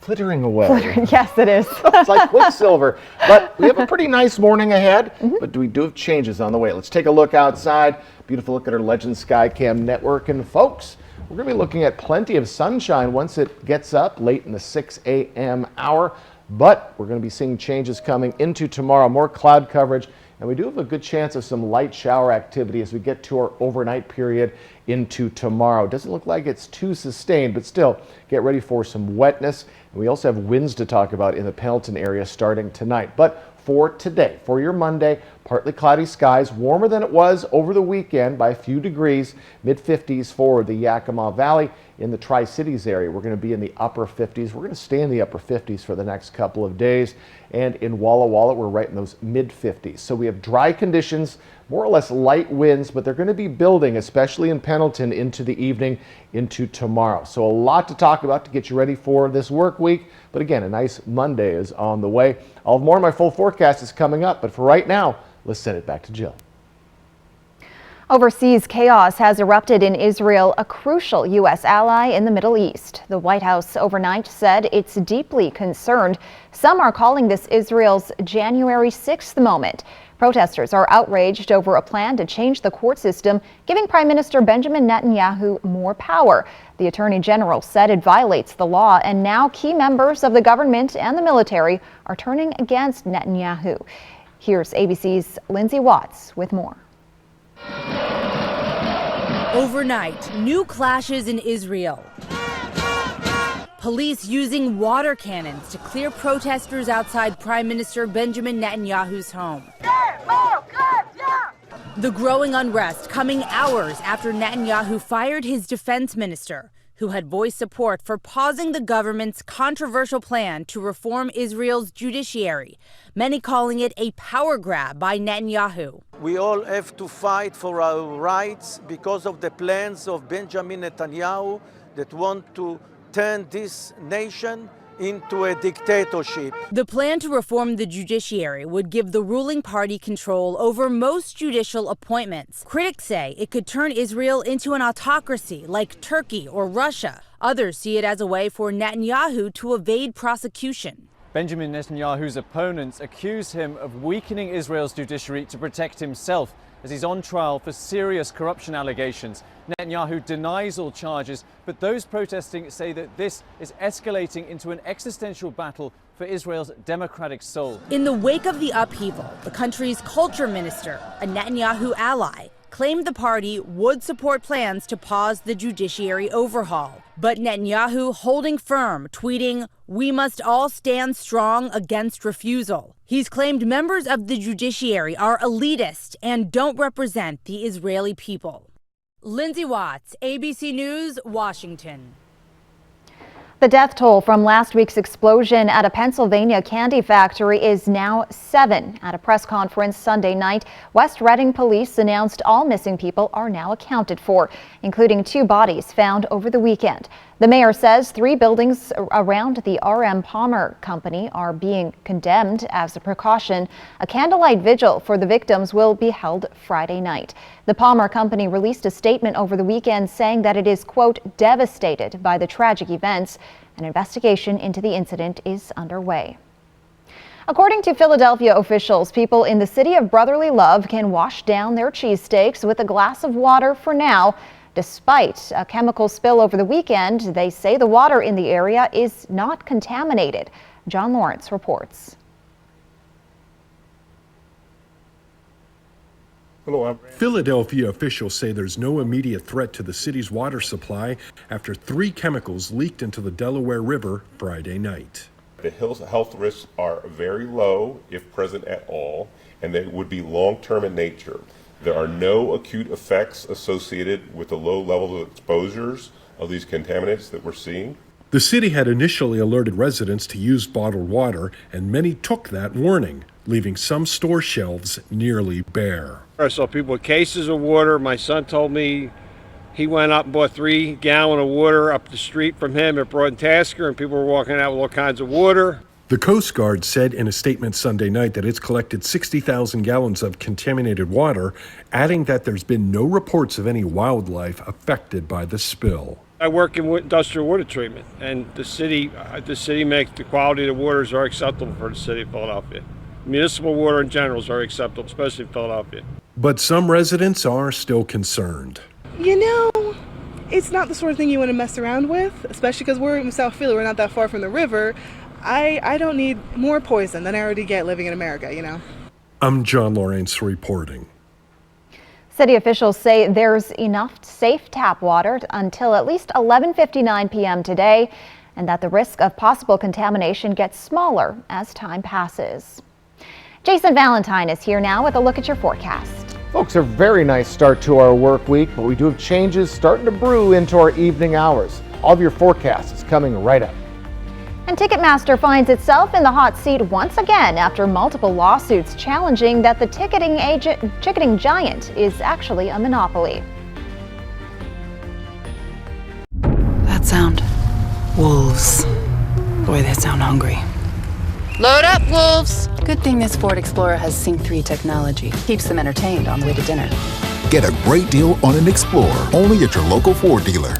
[SPEAKER 2] flittering away.
[SPEAKER 1] Yes, it is.
[SPEAKER 2] It's like Quicksilver. But we have a pretty nice morning ahead, but we do have changes on the way. Let's take a look outside. Beautiful look at our Legend Skycam network. And folks, we're going to be looking at plenty of sunshine once it gets up late in the 6 a.m. hour. But we're going to be seeing changes coming into tomorrow, more cloud coverage. And we do have a good chance of some light shower activity as we get to our overnight period into tomorrow. Doesn't look like it's too sustained, but still get ready for some wetness. And we also have winds to talk about in the Pendleton area starting tonight. But for today, for your Monday, partly cloudy skies, warmer than it was over the weekend by a few degrees, mid-50s for the Yakima Valley. In the Tri-Cities area, we're going to be in the upper 50s. We're going to stay in the upper 50s for the next couple of days. And in Walla Walla, we're right in those mid-50s. So we have dry conditions, more or less light winds, but they're going to be building, especially in Pendleton, into the evening, into tomorrow. So a lot to talk about to get you ready for this work week. But again, a nice Monday is on the way. I'll have more of my full forecast is coming up. But for right now, let's send it back to Jill.
[SPEAKER 1] Overseas chaos has erupted in Israel, a crucial U.S. ally in the Middle East. The White House overnight said it's deeply concerned. Some are calling this Israel's January 6th moment. Protesters are outraged over a plan to change the court system, giving Prime Minister Benjamin Netanyahu more power. The Attorney General said it violates the law, and now key members of the government and the military are turning against Netanyahu. Here's ABC's Lindsay Watts with more.
[SPEAKER 17] Overnight, new clashes in Israel. Police using water cannons to clear protesters outside Prime Minister Benjamin Netanyahu's home. The growing unrest coming hours after Netanyahu fired his defense minister, who had voiced support for pausing the government's controversial plan to reform Israel's judiciary, many calling it a power grab by Netanyahu.
[SPEAKER 18] We all have to fight for our rights because of the plans of Benjamin Netanyahu that want to turn this nation into a dictatorship.
[SPEAKER 17] The plan to reform the judiciary would give the ruling party control over most judicial appointments. Critics say it could turn Israel into an autocracy like Turkey or Russia. Others see it as a way for Netanyahu to evade prosecution.
[SPEAKER 19] Benjamin Netanyahu's opponents accuse him of weakening Israel's judiciary to protect himself as he's on trial for serious corruption allegations. Netanyahu denies all charges, but those protesting say that this is escalating into an existential battle for Israel's democratic soul.
[SPEAKER 17] In the wake of the upheaval, the country's culture minister, a Netanyahu ally, claimed the party would support plans to pause the judiciary overhaul. But Netanyahu holding firm, tweeting, "We must all stand strong against refusal." He's claimed members of the judiciary are elitist and don't represent the Israeli people. Lindsay Watts, ABC News, Washington.
[SPEAKER 1] The death toll from last week's explosion at a Pennsylvania candy factory is now 7. At a press conference Sunday night, West Reading police announced all missing people are now accounted for, including 2 bodies found over the weekend. The mayor says 3 buildings around the R.M. Palmer Company are being condemned as a precaution. A candlelight vigil for the victims will be held Friday night. The Palmer Company released a statement over the weekend saying that it is, quote, devastated by the tragic events. An investigation into the incident is underway. According to Philadelphia officials, people in the city of brotherly love can wash down their cheesesteaks with a glass of water for now. Despite a chemical spill over the weekend, they say the water in the area is not contaminated. John Lawrence reports.
[SPEAKER 16] Philadelphia officials say there's no immediate threat to the city's water supply after 3 chemicals leaked into the Delaware River Friday night.
[SPEAKER 20] The health risks are very low, if present at all, and they would be long-term in nature. There are no acute effects associated with the low level of exposures of these contaminants that we're seeing.
[SPEAKER 16] The city had initially alerted residents to use bottled water, and many took that warning, leaving some store shelves nearly bare.
[SPEAKER 21] I saw people with cases of water. My son told me he went up and bought 3 gallons of water up the street from him at Broad and Tasker, and people were walking out with all kinds of water.
[SPEAKER 16] The Coast Guard said in a statement Sunday night that it's collected 60,000 gallons of contaminated water, adding that there's been no reports of any wildlife affected by the spill.
[SPEAKER 21] I work in industrial water treatment, and the city makes the quality of the waters are acceptable for the city of Philadelphia. Municipal water in general is very acceptable, especially in Philadelphia.
[SPEAKER 16] But some residents are still concerned.
[SPEAKER 24] You know, it's not the sort of thing you want to mess around with, especially because we're in South Philly, we're not that far from the river. I don't need more poison than I already get living in America, you know.
[SPEAKER 16] I'm John Lawrence reporting.
[SPEAKER 1] City officials say there's enough safe tap water until at least 11:59 p.m. today, and that the risk of possible contamination gets smaller as time passes. Jason Valentine is here now with a look at your forecast.
[SPEAKER 2] Folks, a very nice start to our work week, but we do have changes starting to brew into our evening hours. All of your forecast is coming right up.
[SPEAKER 1] And Ticketmaster finds itself in the hot seat once again after multiple lawsuits challenging that the ticketing giant is actually a monopoly.
[SPEAKER 5] That sound. Wolves. Boy, they sound hungry.
[SPEAKER 12] Load up, wolves!
[SPEAKER 5] Good thing this Ford Explorer has Sync 3 technology. Keeps them entertained on the way to dinner.
[SPEAKER 25] Get a great deal on an Explorer, only at your local Ford dealer.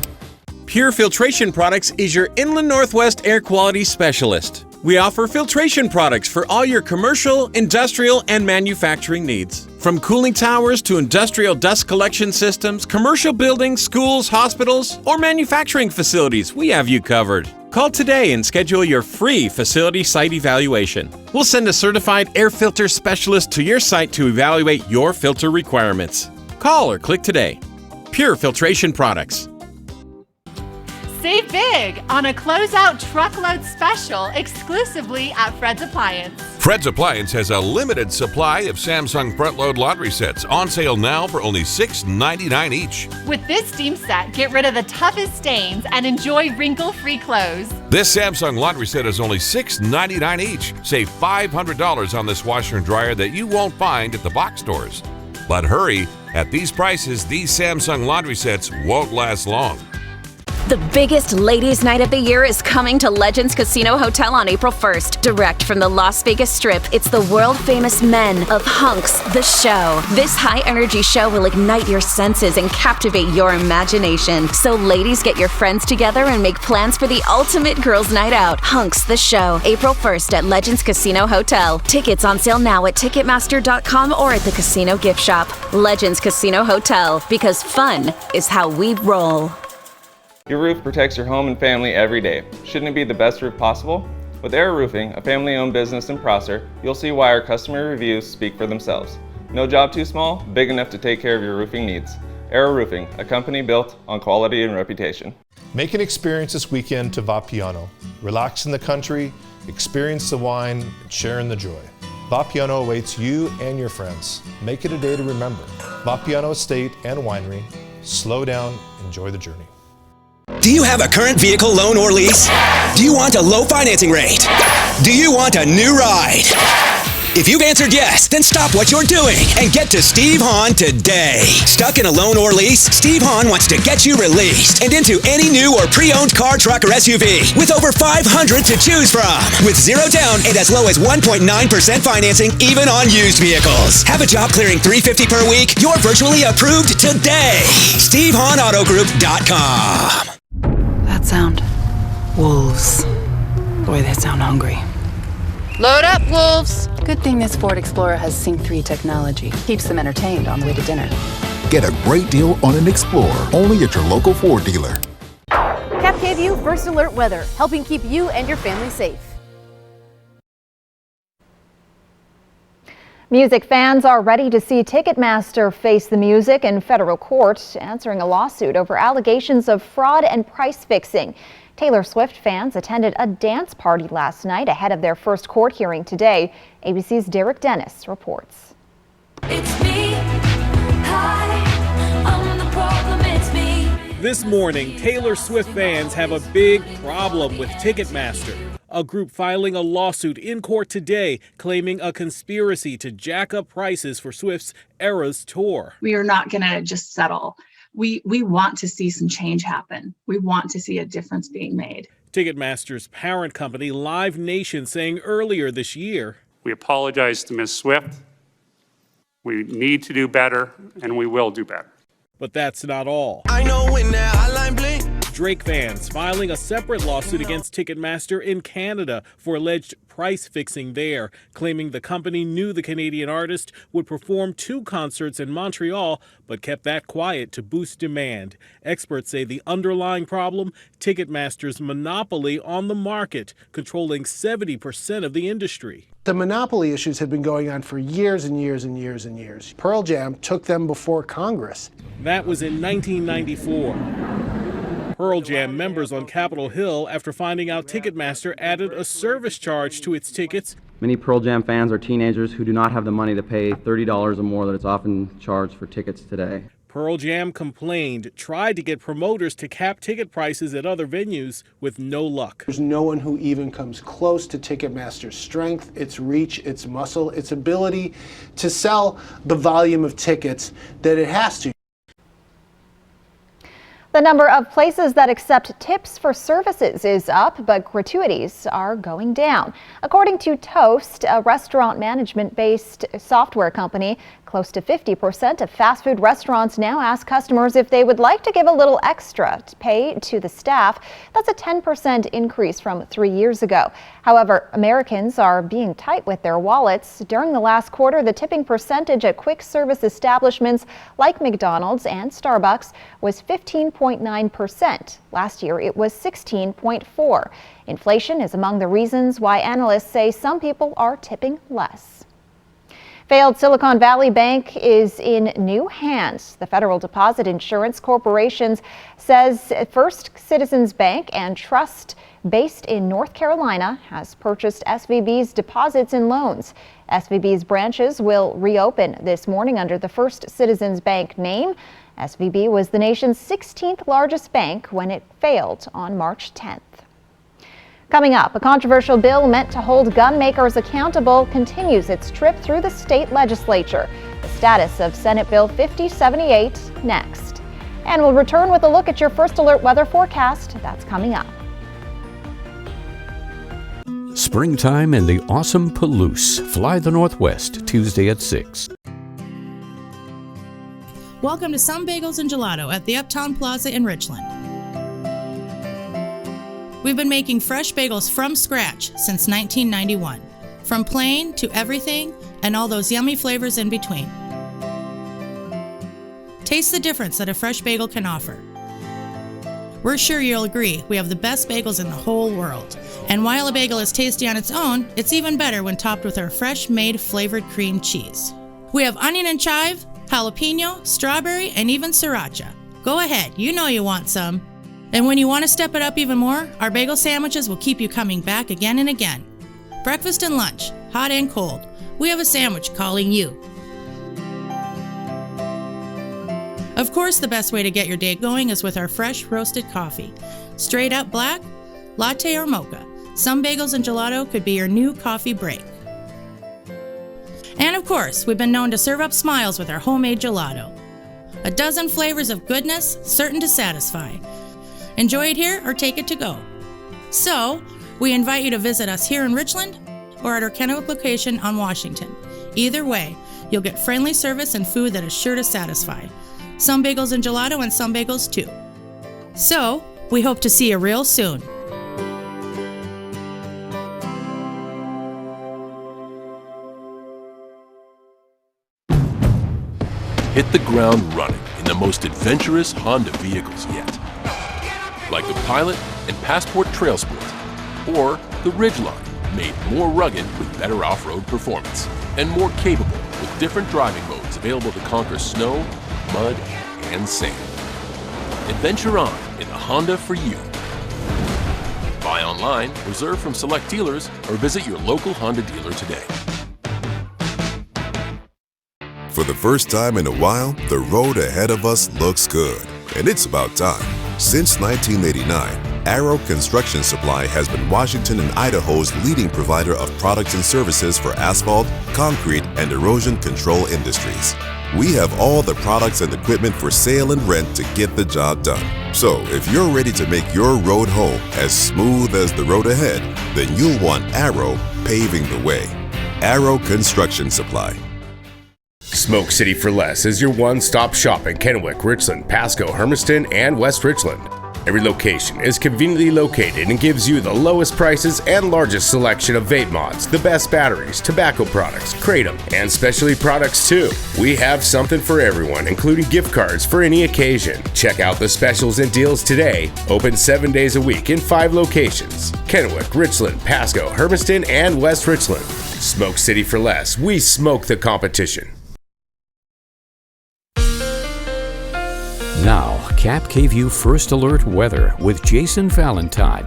[SPEAKER 26] Pure Filtration Products is your Inland Northwest air quality specialist. We offer filtration products for all your commercial, industrial, and manufacturing needs. From cooling towers to industrial dust collection systems, commercial buildings, schools, hospitals, or manufacturing facilities, we have you covered. Call today and schedule your free facility site evaluation. We'll send a certified air filter specialist to your site to evaluate your filter requirements. Call or click today. Pure Filtration Products.
[SPEAKER 27] Save big on a closeout truckload special exclusively at Fred's Appliance.
[SPEAKER 28] Fred's Appliance has a limited supply of Samsung front-load laundry sets on sale now for only $6.99 each.
[SPEAKER 27] With this steam set, get rid of the toughest stains and enjoy wrinkle-free clothes.
[SPEAKER 28] This Samsung laundry set is only $6.99 each. Save $500 on this washer and dryer that you won't find at the box stores. But hurry, at these prices, these Samsung laundry sets won't last long.
[SPEAKER 29] The biggest ladies' night of the year is coming to Legends Casino Hotel on April 1st. Direct from the Las Vegas Strip, it's the world-famous men of Hunks, the show. This high-energy show will ignite your senses and captivate your imagination. So ladies, get your friends together and make plans for the ultimate girls' night out. Hunks, the show, April 1st at Legends Casino Hotel. Tickets on sale now at Ticketmaster.com or at the casino gift shop. Legends Casino Hotel, because fun is how we roll.
[SPEAKER 30] Your roof protects your home and family every day. Shouldn't it be the best roof possible? With Air Roofing, a family-owned business in Prosser, you'll see why our customer reviews speak for themselves. No job too small, big enough to take care of your roofing needs. Air Roofing, a company built on quality and reputation.
[SPEAKER 31] Make an experience this weekend to Vapiano. Relax in the country, experience the wine, and share in the joy. Vapiano awaits you and your friends. Make it a day to remember. Vapiano Estate and Winery, Slow down, enjoy the journey.
[SPEAKER 4] Do you have a current vehicle loan or lease? Do you want a low financing rate? Do you want a new ride? If you've answered yes, then stop what you're doing and get to Steve Hahn today. Stuck in a loan or lease? Steve Hahn wants to get you released and into any new or pre-owned car, truck, or SUV with over 500 to choose from. With zero down and as low as 1.9% financing even on used vehicles. Have a job clearing $350 per week? You're virtually approved today. SteveHahnAutoGroup.com.
[SPEAKER 5] That sound. Wolves. Boy, they sound hungry.
[SPEAKER 27] Load up, wolves!
[SPEAKER 5] Good thing this Ford Explorer has Sync 3 technology. Keeps them entertained on the way to dinner.
[SPEAKER 25] Get a great deal on an Explorer, only at your local Ford dealer.
[SPEAKER 6] Cap KVU First Alert Weather, helping keep you and your family safe.
[SPEAKER 1] Music fans are ready to see Ticketmaster face the music in federal court, answering a lawsuit over allegations of fraud and price fixing. Taylor Swift fans attended a dance party last night ahead of their first court hearing today. ABC's Derek Dennis reports.
[SPEAKER 7] It's me. Hi, I'm the problem, it's me.
[SPEAKER 8] This morning, Taylor Swift fans have a big problem with Ticketmaster. A group filing a lawsuit in court today claiming a conspiracy to jack up prices for Swift's Eras tour.
[SPEAKER 9] We are not going to just settle. We want to see some change happen. We want to see a difference being made.
[SPEAKER 8] Ticketmaster's parent company, Live Nation, saying earlier this year,
[SPEAKER 10] "We apologize to Ms. Swift. We need to do better, and we will do better."
[SPEAKER 8] But that's not all.
[SPEAKER 7] I know when that hotline blink.
[SPEAKER 8] Drake fans filing a separate lawsuit against Ticketmaster in Canada for alleged price fixing there, claiming the company knew the Canadian artist would perform 2 concerts in Montreal, but kept that quiet to boost demand. Experts say the underlying problem, Ticketmaster's monopoly on the market, controlling 70% of the industry.
[SPEAKER 11] The monopoly issues had been going on for years and years and years and years. Pearl Jam took them before Congress.
[SPEAKER 8] That was in 1994. Pearl Jam members on Capitol Hill after finding out Ticketmaster added a service charge to its tickets.
[SPEAKER 13] Many Pearl Jam fans are teenagers who do not have the money to pay $30 or more that it's often charged for tickets today.
[SPEAKER 8] Pearl Jam complained, tried to get promoters to cap ticket prices at other venues with no luck.
[SPEAKER 11] There's no one who even comes close to Ticketmaster's strength, its reach, its muscle, its ability to sell the volume of tickets that it has to.
[SPEAKER 1] The number of places that accept tips for services is up, but gratuities are going down. According to Toast, a restaurant management-based software company, close to 50% of fast food restaurants now ask customers if they would like to give a little extra to pay to the staff. That's a 10% increase from 3 years ago. However, Americans are being tight with their wallets. During the last quarter, the tipping percentage at quick service establishments like McDonald's and Starbucks was 15.9%. Last year, it was 16.4%. Inflation is among the reasons why analysts say some people are tipping less. Failed Silicon Valley Bank is in new hands. The Federal Deposit Insurance Corporation says First Citizens Bank and Trust, based in North Carolina, has purchased SVB's deposits and loans. SVB's branches will reopen this morning under the First Citizens Bank name. SVB was the nation's 16th largest bank when it failed on March 10th. Coming up, a controversial bill meant to hold gun makers accountable continues its trip through the state legislature. The status of Senate Bill 5078 next. And we'll return with a look at your First Alert weather forecast. That's coming up.
[SPEAKER 3] Springtime in the awesome Palouse. Fly the Northwest, Tuesday at 6.
[SPEAKER 15] Welcome to Some Bagels and Gelato at the Uptown Plaza in Richland. We've been making fresh bagels from scratch since 1991, from plain to everything and all those yummy flavors in between. Taste the difference that a fresh bagel can offer. We're sure you'll agree we have the best bagels in the whole world. And while a bagel is tasty on its own, it's even better when topped with our fresh-made flavored cream cheese. We have onion and chive, jalapeno, strawberry, and even sriracha. Go ahead, you know you want some. And when you want to step it up even more, our bagel sandwiches will keep you coming back again and again. Breakfast and lunch, hot and cold, we have a sandwich calling you. Of course, the best way to get your day going is with our fresh roasted coffee. Straight up black, latte, or mocha. Some Bagels and Gelato could be your new coffee break. And of course, we've been known to serve up smiles with our homemade gelato. A dozen flavors of goodness, certain to satisfy. Enjoy it here or take it to go. So, we invite you to visit us here in Richland or at our Kennewick location on Washington. Either way, you'll get friendly service and food that is sure to satisfy. Some Bagels and Gelato and some bagels too. So, we hope to see you real soon.
[SPEAKER 2] Hit the ground running in the most adventurous Honda vehicles yet. Like the Pilot and Passport Trail Sport, or the Ridgeline, made more rugged with better off-road performance, and more capable with different driving modes available to conquer snow, mud, and sand. Adventure on in the Honda for you. Buy online, reserve from select dealers, or visit your local Honda dealer today.
[SPEAKER 14] For the first time in a while, the road ahead of us looks good, and it's about time. Since 1989, Arrow Construction Supply has been Washington and Idaho's leading provider of products and services for asphalt, concrete, and erosion control industries. We have all the products and equipment for sale and rent to get the job done. So if you're ready to make your road home as smooth as the road ahead, then you'll want Arrow paving the way. Arrow Construction Supply.
[SPEAKER 16] Smoke City for Less is your one-stop shop in Kennewick, Richland, Pasco, Hermiston, and West Richland. Every location is conveniently located and gives you the lowest prices and largest selection of vape mods, the best batteries, tobacco products, kratom, and specialty products too. We have something for everyone, including gift cards for any occasion. Check out the specials and deals today. Open 7 days a week in 5 locations: Kennewick, Richland, Pasco, Hermiston, and West Richland. Smoke City for Less. We smoke the competition.
[SPEAKER 3] Now, Cap KVU First Alert weather with Jason Valentine.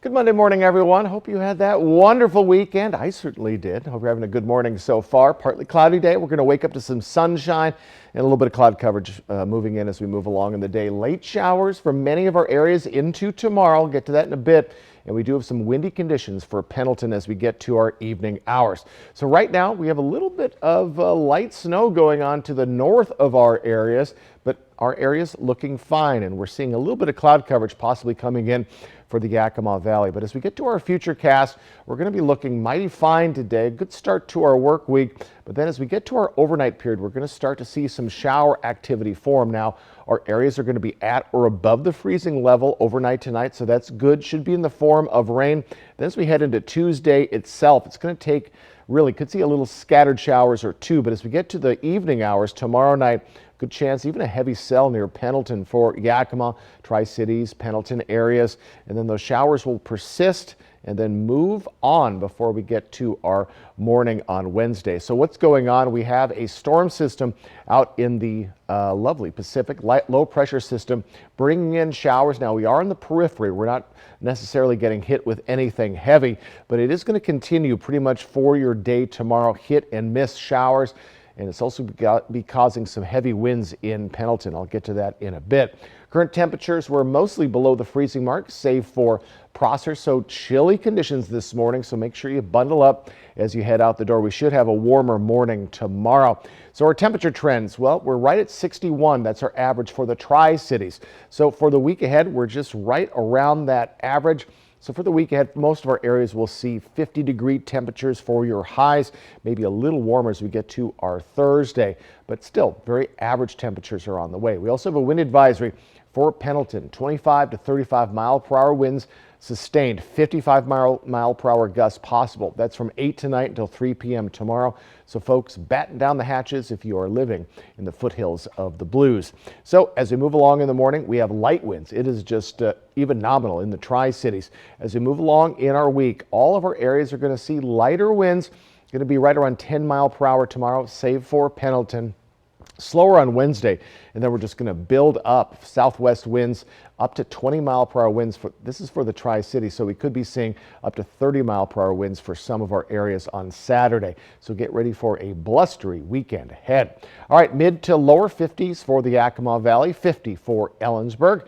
[SPEAKER 17] Good Monday morning, everyone. Hope you had that wonderful weekend. I certainly did. Hope you're having a good morning so far. Partly cloudy day. We're going to wake up to some sunshine and a little bit of cloud coverage moving in as we move along in the day. Late showers for many of our areas into tomorrow. I'll get to that in a bit. And we do have some windy conditions for Pendleton as we get to our evening hours. So right now we have a little bit of light snow going on to the north of our areas, but our area's looking fine, and we're seeing a little bit of cloud coverage possibly coming in for the Yakima Valley. But as we get to our future cast, we're going to be looking mighty fine today. Good start to our work week. But then as we get to our overnight period, we're going to start to see some shower activity form. Now, our areas are going to be at or above the freezing level overnight tonight, so that's good. Should be in the form of rain. Then as we head into Tuesday itself, it's going to take, really could see a little scattered showers or two. But as we get to the evening hours tomorrow night, good chance even a heavy cell near Pendleton for Yakima, Tri-Cities, Pendleton areas. And then those showers will persist and then move on before we get to our morning on Wednesday. So what's going on? We have a storm system out in the lovely Pacific, low pressure system bringing in showers. Now we are in the periphery. We're not necessarily getting hit with anything heavy, but it is going to continue pretty much for your day tomorrow. Hit and miss showers. And it's also be causing some heavy winds in Pendleton. I'll get to that in a bit. Current temperatures were mostly below the freezing mark, save for Prosser. So chilly conditions this morning. So make sure you bundle up as you head out the door. We should have a warmer morning tomorrow. So our temperature trends, well, we're right at 61. That's our average for the Tri-Cities. So for the week ahead, we're just right around that average. So for the week ahead, most of our areas will see 50-degree temperatures for your highs, maybe a little warmer as we get to our Thursday, but still very average temperatures are on the way. We also have a wind advisory for Pendleton, 25 to 35 mile per hour winds, sustained 55 mile per hour gusts possible. That's from 8 tonight until 3 p.m. tomorrow. So folks, batten down the hatches if you are living in the foothills of the Blues. So as we move along in the morning, we have light winds. It is just even nominal in the Tri-Cities. As we move along in our week, all of our areas are going to see lighter winds. Going to be right around 10 mile per hour tomorrow, save for Pendleton. Slower on Wednesday, and then we're just going to build up. Southwest winds up to 20-mile-per-hour winds. This is for the Tri-City, so we could be seeing up to 30-mile-per-hour winds for some of our areas on Saturday. So get ready for a blustery weekend ahead. All right, mid to lower 50s for the Yakima Valley, 50 for Ellensburg.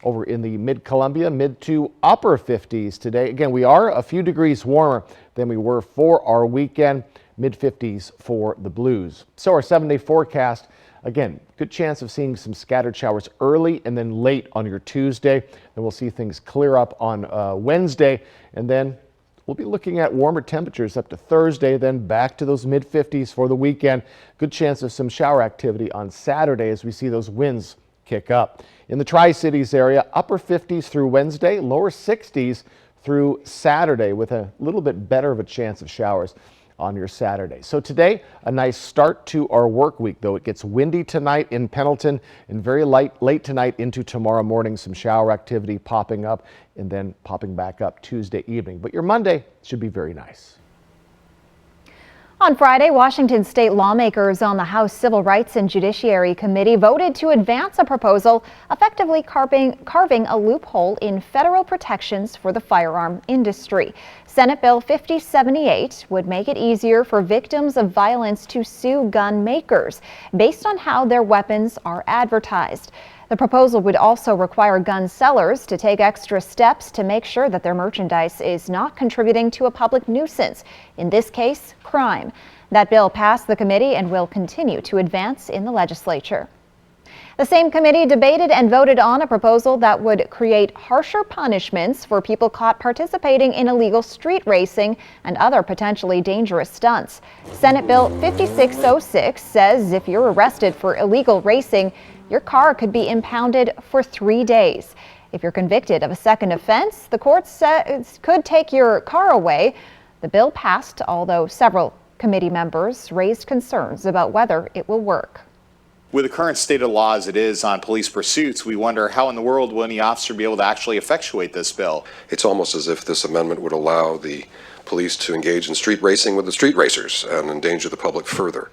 [SPEAKER 17] Over in the mid-Columbia, mid to upper 50s today. Again, we are a few degrees warmer than we were for our weekend. Mid-50s for the Blues. So our 7-day forecast, again, good chance of seeing some scattered showers early and then late on your Tuesday. Then we'll see things clear up on Wednesday, and then we'll be looking at warmer temperatures up to Thursday, then back to those mid-50s for the weekend. Good chance of some shower activity on Saturday as we see those winds kick up. In the Tri-Cities area, upper 50s through Wednesday, lower 60s through Saturday with a little bit better of a chance of showers on your Saturday. So today, a nice start to our work week, though it gets windy tonight in Pendleton and very late tonight into tomorrow morning. Some shower activity popping up and then popping back up Tuesday evening. But your Monday should be very nice.
[SPEAKER 1] On Friday, Washington state lawmakers on the House Civil Rights and Judiciary Committee voted to advance a proposal effectively carving a loophole in federal protections for the firearm industry. Senate Bill 5078 would make it easier for victims of violence to sue gun makers based on how their weapons are advertised. The proposal would also require gun sellers to take extra steps to make sure that their merchandise is not contributing to a public nuisance, in this case, crime. That bill passed the committee and will continue to advance in the legislature. The same committee debated and voted on a proposal that would create harsher punishments for people caught participating in illegal street racing and other potentially dangerous stunts. Senate Bill 5606 says if you're arrested for illegal racing, your car could be impounded for 3 days. If you're convicted of a second offense, the courts could take your car away. The bill passed, although several committee members raised concerns about whether it will work.
[SPEAKER 12] With the current state of law as it is on police pursuits, we wonder how in the world will any officer be able to actually effectuate this bill?
[SPEAKER 18] It's almost as if this amendment would allow the police to engage in street racing with the street racers and endanger the public further.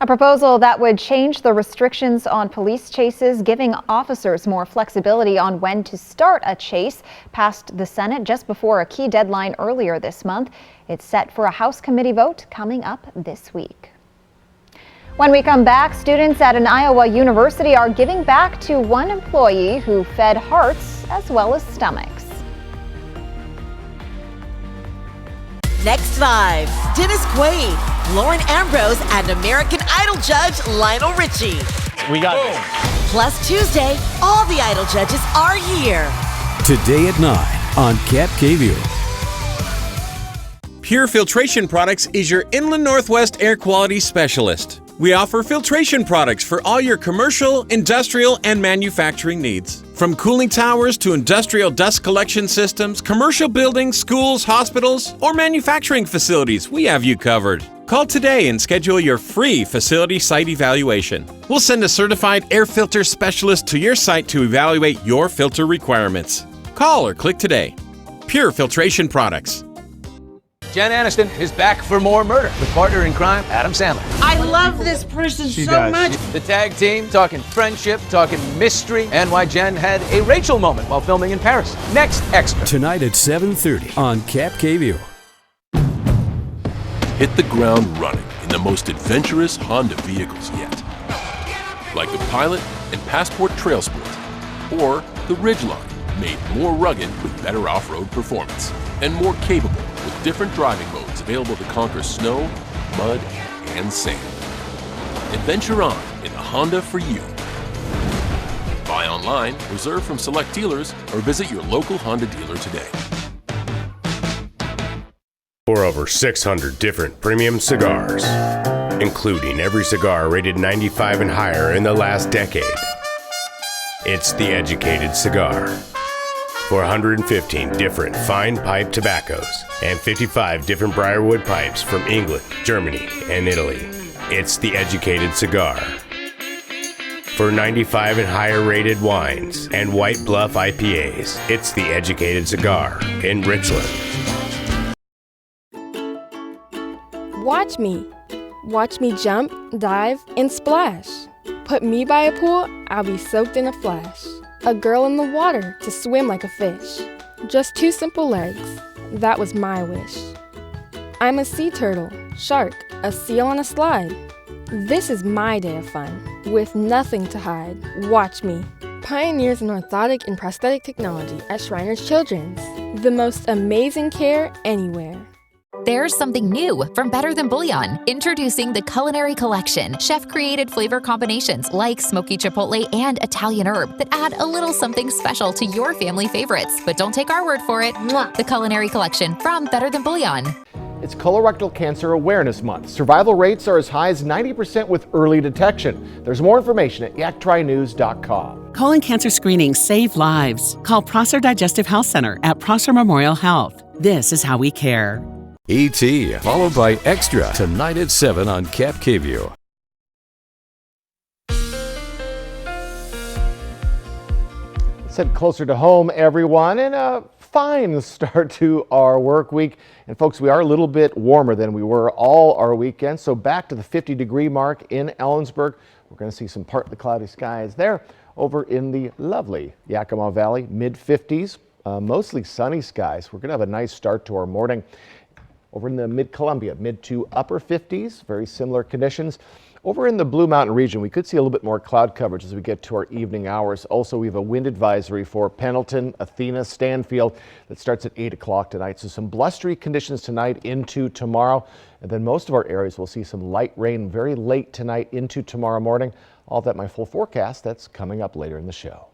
[SPEAKER 1] A proposal that would change the restrictions on police chases, giving officers more flexibility on when to start a chase, passed the Senate just before a key deadline earlier this month. It's set for a House committee vote coming up this week. When we come back, students at an Iowa university are giving back to one employee who fed hearts as well as stomachs.
[SPEAKER 19] Next 5, Dennis Quaid, Lauren Ambrose, and American Idol judge Lionel Richie.
[SPEAKER 20] We got this.
[SPEAKER 19] Plus Tuesday, all the Idol judges are here.
[SPEAKER 3] Today at 9 on Cap KView.
[SPEAKER 21] Pure Filtration Products is your Inland Northwest air quality specialist. We offer filtration products for all your commercial, industrial, and manufacturing needs. From cooling towers to industrial dust collection systems, commercial buildings, schools, hospitals, or manufacturing facilities, we have you covered. Call today and schedule your free facility site evaluation. We'll send a certified air filter specialist to your site to evaluate your filter requirements. Call or click today. Pure Filtration Products.
[SPEAKER 22] Jen Aniston is back for more murder with partner in crime, Adam Sandler.
[SPEAKER 23] I love this person so much.
[SPEAKER 22] The tag team talking friendship, talking mystery, and why Jen had a Rachel moment while filming in Paris. Next Extra.
[SPEAKER 3] Tonight at 7:30 on Cap KView.
[SPEAKER 2] Hit the ground running in the most adventurous Honda vehicles yet. Like the Pilot and Passport Trail Sport, or the Ridgeline, made more rugged with better off-road performance, and more capable with different driving modes available to conquer snow, mud, and sand. Adventure on in a Honda for you. Buy online, reserve from select dealers, or visit your local Honda dealer today.
[SPEAKER 16] For over 600 different premium cigars, including every cigar rated 95 and higher in the last decade. It's The Educated Cigar. For 115 different fine pipe tobaccos and 55 different Briarwood pipes from England, Germany, and Italy. It's The Educated Cigar. For 95 and higher rated wines and White Bluff IPAs, it's The Educated Cigar in Richland.
[SPEAKER 24] Watch me.
[SPEAKER 4] Watch me jump, dive, and splash. Put me by a pool, I'll be soaked in a flash. A girl in the water to swim like a fish. Just 2 simple legs, that was my wish. I'm a sea turtle, shark, a seal on a slide. This is my day of fun, with nothing to hide. Watch me. Pioneers in orthotic and prosthetic technology at Shriners Children's. The most amazing care anywhere.
[SPEAKER 5] There's something new from Better Than Bouillon. Introducing the Culinary Collection. Chef-created flavor combinations like smoky chipotle and Italian herb that add a little something special to your family favorites. But don't take our word for it. The Culinary Collection from Better Than Bouillon.
[SPEAKER 17] It's Colorectal Cancer Awareness Month. Survival rates are as high as 90% with early detection. There's more information at yaktrynews.com.
[SPEAKER 6] Colon cancer screenings save lives. Call Prosser Digestive Health Center at Prosser Memorial Health. This is how we care.
[SPEAKER 3] E.T. followed by Extra tonight at 7 on Cap KView.
[SPEAKER 17] Let's head closer to home, everyone, and a fine start to our work week. And folks, we are a little bit warmer than we were all our weekend, so back to the 50-degree mark in Ellensburg. We're going to see some partly cloudy skies there. Over in the lovely Yakima Valley, mid-50s, mostly sunny skies. We're going to have a nice start to our morning. Over in the mid-Columbia, mid to upper 50s, very similar conditions. Over in the Blue Mountain region, we could see a little bit more cloud coverage as we get to our evening hours. Also, we have a wind advisory for Pendleton, Athena, Stanfield that starts at 8 o'clock tonight. So some blustery conditions tonight into tomorrow. And then most of our areas will see some light rain very late tonight into tomorrow morning. All that my full forecast, that's coming up later in the show.